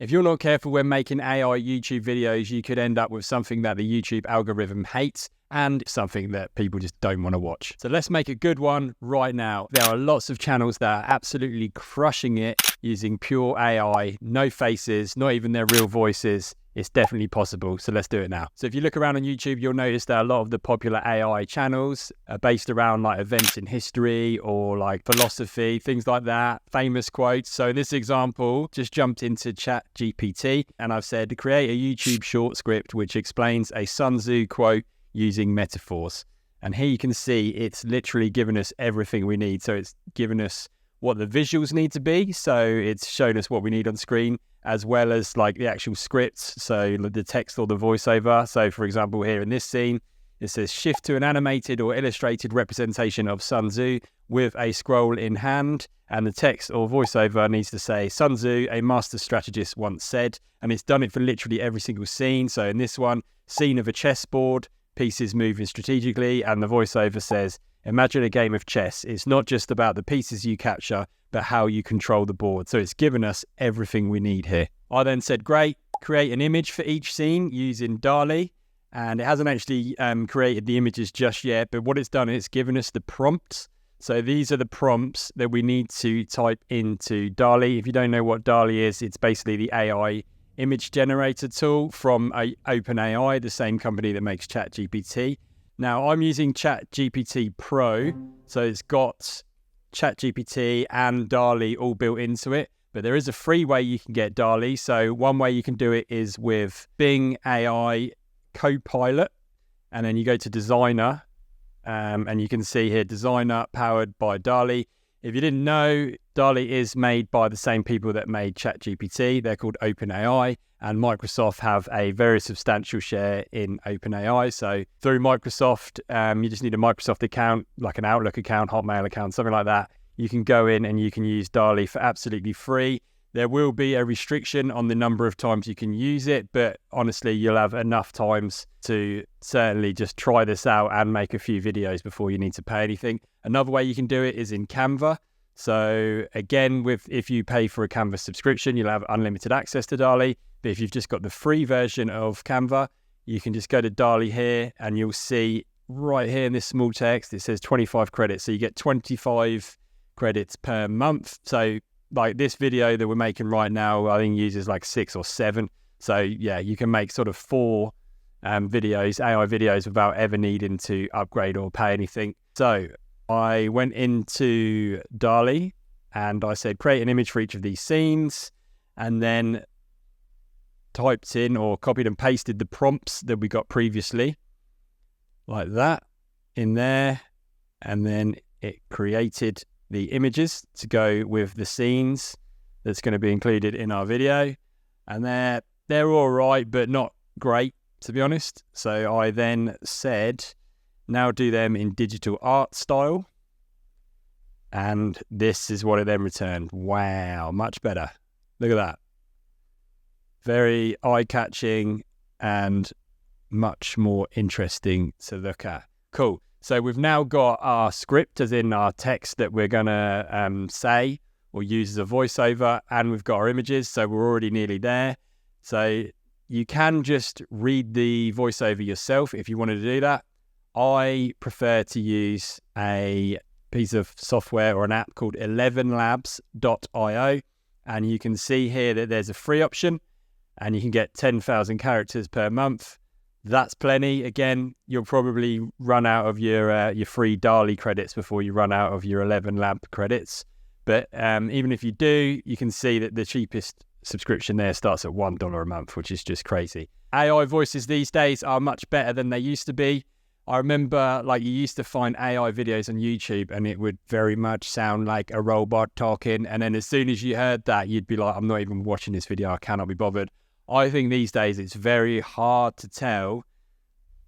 If you're not careful when making AI YouTube videos, you could end up with something that the YouTube algorithm hates and something that people just don't want to watch. So let's make a good one right now. There are lots of channels that are absolutely crushing it using pure AI, no faces, not even their real voices. It's definitely possible. So let's do it now. So if you look around on YouTube, you'll notice that a lot of the popular AI channels are based around like events in history or like philosophy, things like that, famous quotes. So in this example, just jumped into ChatGPT and I've said, create a YouTube short script which explains a Sun Tzu quote using metaphors. And here you can see it's literally given us everything we need. So it's given us what the visuals need to be. So it's shown us what we need on screen, as well as like the actual scripts, so the text or the voiceover. So for example, here in this scene, it says shift to an animated or illustrated representation of Sun Tzu with a scroll in hand. And the text or voiceover needs to say, Sun Tzu, a master strategist once said, and it's done it for literally every single scene. So in this one, scene of a chessboard, pieces moving strategically, and the voiceover says, imagine a game of chess. It's not just about the pieces you capture, but how you control the board. So it's given us everything we need here. I then said, great, create an image for each scene using DALL-E. And it hasn't actually created the images just yet, but what it's done is it's given us the prompts. So these are the prompts that we need to type into DALL-E. If you don't know what DALL-E is, it's basically the AI image generator tool from OpenAI, the same company that makes ChatGPT. Now, I'm using ChatGPT Pro, so it's got ChatGPT and DALL-E all built into it, but there is a free way you can get DALL-E. So one way you can do it is with Bing AI Copilot, and then you go to Designer, and you can see here, Designer powered by DALL-E. If you didn't know, DALL-E is made by the same people that made ChatGPT. They're called OpenAI, and Microsoft have a very substantial share in OpenAI. So through Microsoft, you just need a Microsoft account, like an Outlook account, Hotmail account, something like that. You can go in and you can use DALL-E for absolutely free. There will be a restriction on the number of times you can use it, but honestly, you'll have enough times to certainly just try this out and make a few videos before you need to pay anything. Another way you can do it is in Canva. So again, if you pay for a Canva subscription, you'll have unlimited access to DALL-E. But if you've just got the free version of Canva, you can just go to DALL-E here and you'll see right here in this small text, it says 25 credits. So you get 25 credits per month. So like this video that we're making right now, I think uses like 6 or 7. So yeah, you can make sort of 4 videos, AI videos, without ever needing to upgrade or pay anything. So I went into DALL-E and I said, create an image for each of these scenes, and then typed in or copied and pasted the prompts that we got previously, like that, in there, and then it created the images to go with the scenes that's going to be included in our video. And they're all right, but not great, to be honest. So I then said, now do them in digital art style. And this is what it then returned. Wow, much better. Look at that. Very eye-catching and much more interesting to look at. Cool. So we've now got our script, as in our text that we're going to say or use as a voiceover, and we've got our images, so we're already nearly there. So you can just read the voiceover yourself if you wanted to do that. I prefer to use a piece of software or an app called 11labs.io, and you can see here that there's a free option, and you can get 10,000 characters per month. That's plenty. Again, you'll probably run out of your free DALL-E credits before you run out of your 11lab credits. But even if you do, you can see that the cheapest subscription there starts at $1 a month, which is just crazy. AI voices these days are much better than they used to be. I remember like you used to find AI videos on YouTube and it would very much sound like a robot talking. And then as soon as you heard that, you'd be like, I'm not even watching this video. I cannot be bothered. I think these days it's very hard to tell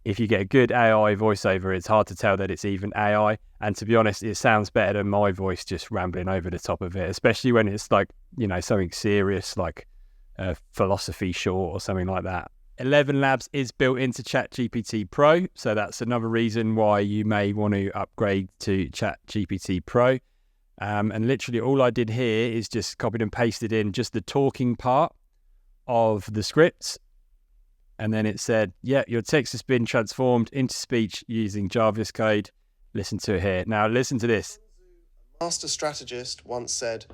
if you get a good AI voiceover. It's hard to tell that it's even AI. And to be honest, it sounds better than my voice just rambling over the top of it, especially when it's like, you know, something serious like a philosophy short or something like that. 11labs is built into ChatGPT Pro. So that's another reason why you may want to upgrade to ChatGPT Pro. And literally all I did here is just copied and pasted in just the talking part of the script. And then it said, yeah, your text has been transformed into speech using JavaScript code. Listen to it here. Now listen to this. A master strategist once said,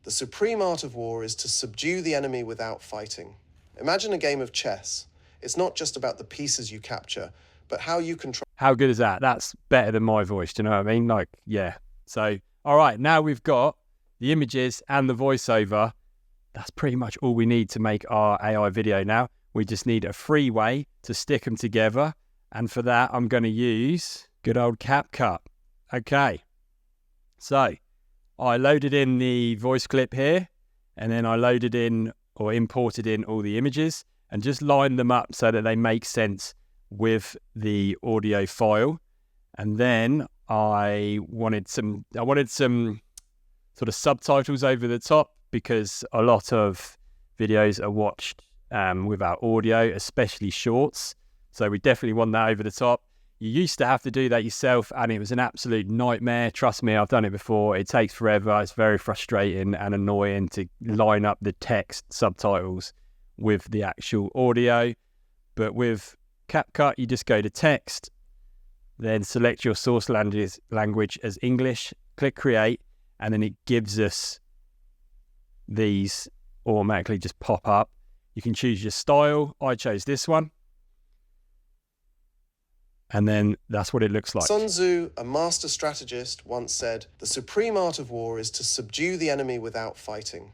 "The supreme art of war is to subdue the enemy without fighting." Imagine a game of chess. It's not just about the pieces you capture, but how you control. How good is that? That's better than my voice. Do you know what I mean? Like, yeah. So, all right, now we've got the images and the voiceover. That's pretty much all we need to make our AI video now. We just need a free way to stick them together. And for that, I'm going to use good old CapCut. Okay. So I loaded in the voice clip here, and then I loaded in or imported in all the images and just lined them up so that they make sense with the audio file. And then I wanted some sort of subtitles over the top, because a lot of videos are watched without audio, especially shorts. So we definitely want that over the top. You used to have to do that yourself, and it was an absolute nightmare. Trust me, I've done it before. It takes forever. It's very frustrating and annoying to line up the text subtitles with the actual audio. But with CapCut, you just go to text, then select your source language as English, click create, and then it gives us these automatically just pop up. You can choose your style. I chose this one. And then that's what it looks like. Sun Tzu, a master strategist, once said, "The supreme art of war is to subdue the enemy without fighting."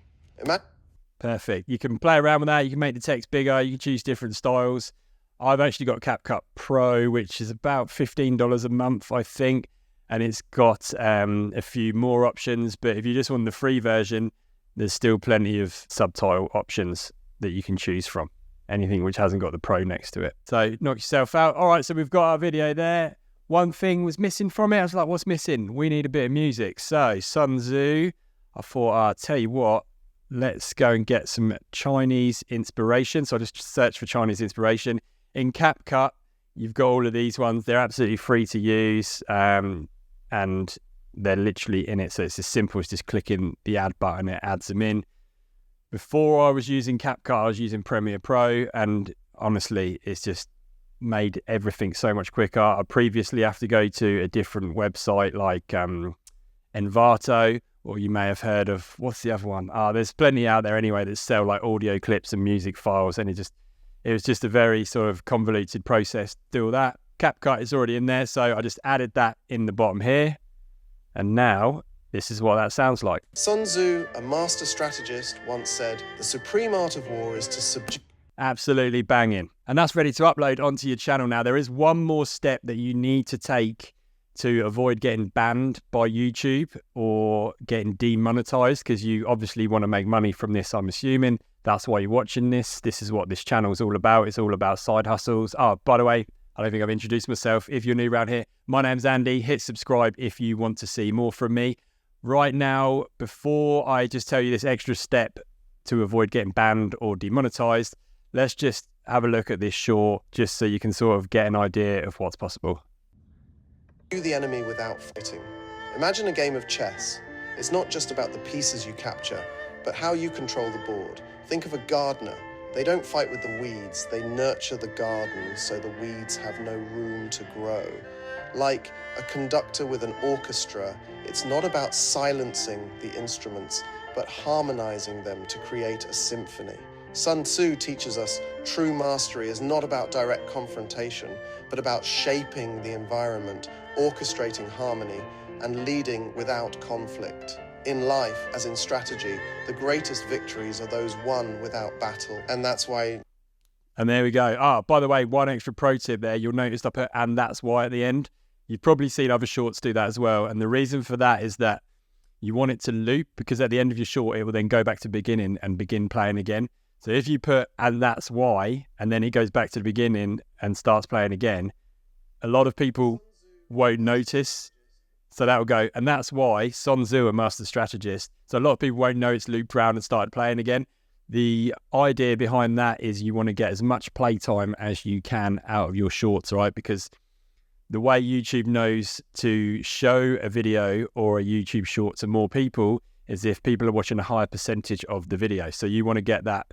Perfect. You can play around with that. You can make the text bigger. You can choose different styles. I've actually got CapCut Pro, which is about $15 a month, I think. And it's got a few more options. But if you just want the free version, there's still plenty of subtitle options that you can choose from. Anything which hasn't got the Pro next to it. So knock yourself out. All right, so we've got our video there. One thing was missing from it. I was like, what's missing? We need a bit of music. So Sun Tzu, I thought, I'll tell you what, let's go and get some Chinese inspiration. So I just searched for Chinese inspiration. In CapCut, you've got all of these ones. They're absolutely free to use, and they're literally in it. So it's as simple as just clicking the add button. It adds them in. Before I was using CapCut, I was using Premiere Pro, and honestly, it's just made everything so much quicker. I previously have to go to a different website like Envato, or you may have heard of, what's the other one? There's plenty out there anyway that sell like audio clips and music files, and it was just a very sort of convoluted process to do all that. CapCut is already in there, so I just added that in the bottom here, and now this is what that sounds like. Sun Tzu, a master strategist, once said, "The supreme art of war is to subdue." Absolutely banging. And that's ready to upload onto your channel now. There is one more step that you need to take to avoid getting banned by YouTube or getting demonetized, because you obviously want to make money from this, I'm assuming. That's why you're watching this. This is what this channel is all about. It's all about side hustles. By the way, I don't think I've introduced myself. If you're new around here, my name's Andy. Hit subscribe if you want to see more from me. Right now, before I just tell you this extra step to avoid getting banned or demonetized, let's just have a look at this short, just so you can sort of get an idea of what's possible. The enemy without fighting. Imagine a game of chess. It's not just about the pieces you capture, but how you control the board. Think of a gardener. They don't fight with the weeds, they nurture the garden so the weeds have no room to grow. Like a conductor with an orchestra, it's not about silencing the instruments, but harmonizing them to create a symphony. Sun Tzu teaches us true mastery is not about direct confrontation, but about shaping the environment, orchestrating harmony, and leading without conflict. In life, as in strategy, the greatest victories are those won without battle, and that's why... And there we go. By the way, one extra pro tip there. You'll notice I put "and that's why" at the end. You've probably seen other shorts do that as well. And the reason for that is that you want it to loop, because at the end of your short, it will then go back to beginning and begin playing again. So if you put "and that's why," and then it goes back to the beginning and starts playing again, a lot of people won't notice. So that will go, "and that's why Sun Tzu, a master strategist." So a lot of people won't know it's looped around and started playing again. The idea behind that is you want to get as much playtime as you can out of your shorts, right? Because the way YouTube knows to show a video or a YouTube short to more people is if people are watching a higher percentage of the video. So you want to get that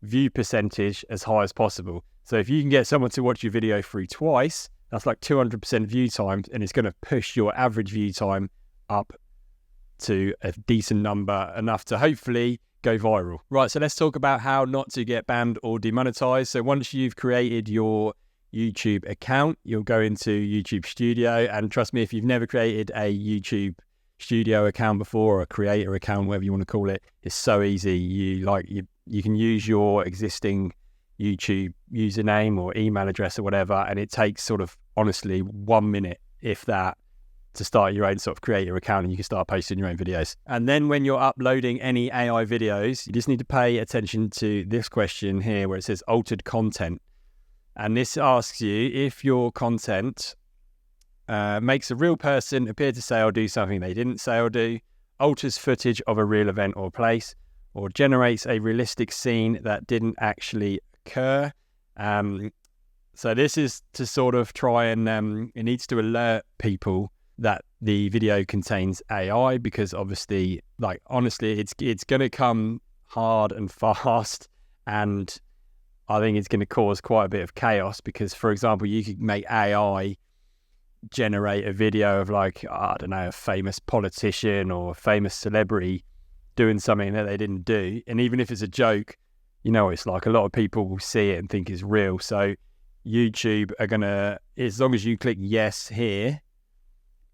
view percentage as high as possible. So if you can get someone to watch your video through twice, that's like 200% view time, and it's going to push your average view time up to a decent number, enough to hopefully go viral. Right, so let's talk about how not to get banned or demonetized. So once you've created your YouTube account, you'll go into YouTube Studio, and trust me, if you've never created a YouTube Studio account before, or a creator account, whatever you want to call it, it's so easy. You can use your existing YouTube username or email address or whatever, and it takes sort of honestly 1 minute, if that, to start your own sort of creator account, and you can start posting your own videos. And then when you're uploading any AI videos, you just need to pay attention to this question here where it says altered content. And this asks you if your content makes a real person appear to say or do something they didn't say or do, alters footage of a real event or place, or generates a realistic scene that didn't actually occur. So this is to sort of try and it needs to alert people that the video contains AI, because obviously, like, honestly, it's going to come hard and fast, and I think it's going to cause quite a bit of chaos, because, for example, you could make AI generate a video of, like, I don't know, a famous politician or a famous celebrity doing something that they didn't do, and even if it's a joke, you know, it's like a lot of people will see it and think it's real. So YouTube are going to, as long as you click yes here,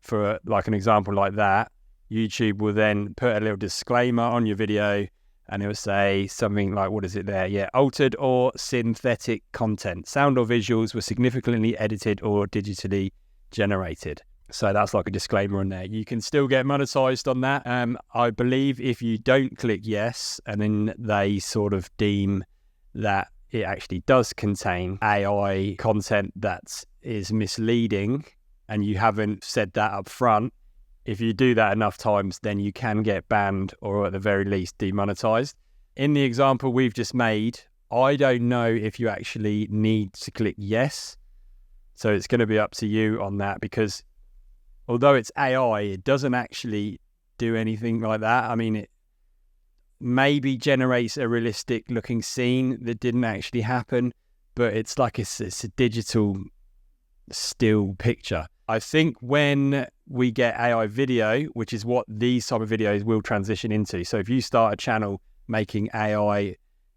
for like an example like that, YouTube will then put a little disclaimer on your video, and it will say something like, what is it there? Yeah, altered or synthetic content. Sound or visuals were significantly edited or digitally generated. So that's like a disclaimer on there. You can still get monetized on that. I believe if you don't click yes, and then they sort of deem that it actually does contain AI content that is misleading, and you haven't said that up front, if you do that enough times, then you can get banned, or at the very least demonetized. In the example we've just made, I don't know if you actually need to click yes. So it's going to be up to you on that, because although it's AI, it doesn't actually do anything like that. I mean, it maybe generates a realistic looking scene that didn't actually happen, but it's like it's a digital still picture. I think when we get AI video, which is what these type of videos will transition into. So if you start a channel making AI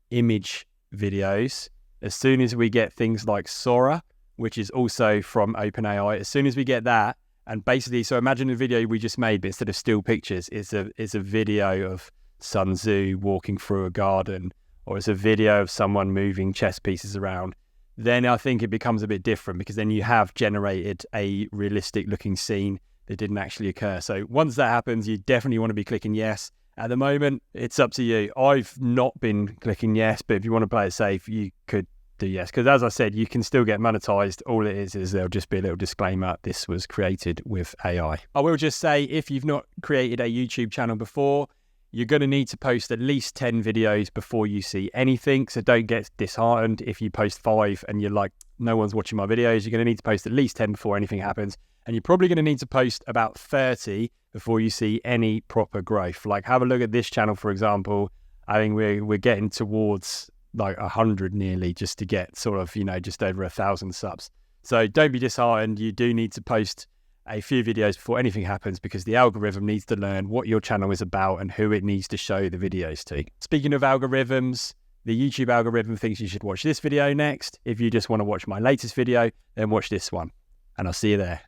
image videos, as soon as we get things like Sora, which is also from OpenAI, as soon as we get that, and basically, so imagine the video we just made, but instead of still pictures, it's a video of Sun Tzu walking through a garden, or it's a video of someone moving chess pieces around, then I think it becomes a bit different, because then you have generated a realistic looking scene that didn't actually occur. So once that happens, you definitely want to be clicking yes. At the moment, it's up to you. I've not been clicking yes, but if you want to play it safe, you could do yes. Because as I said, you can still get monetized. All it is there'll just be a little disclaimer, this was created with AI. I will just say, if you've not created a YouTube channel before, you're going to need to post at least 10 videos before you see anything. So don't get disheartened if you post 5 and you're like, no one's watching my videos. You're going to need to post at least 10 before anything happens. And you're probably going to need to post about 30 before you see any proper growth. Like, have a look at this channel, for example. I think we're getting towards like 100 nearly, just to get sort of, you know, just over 1,000 subs. So don't be disheartened. You do need to post a few videos before anything happens, because the algorithm needs to learn what your channel is about and who it needs to show the videos to. Speaking of algorithms, the YouTube algorithm thinks you should watch this video next. If you just want to watch my latest video, then watch this one. And I'll see you there,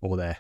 or there.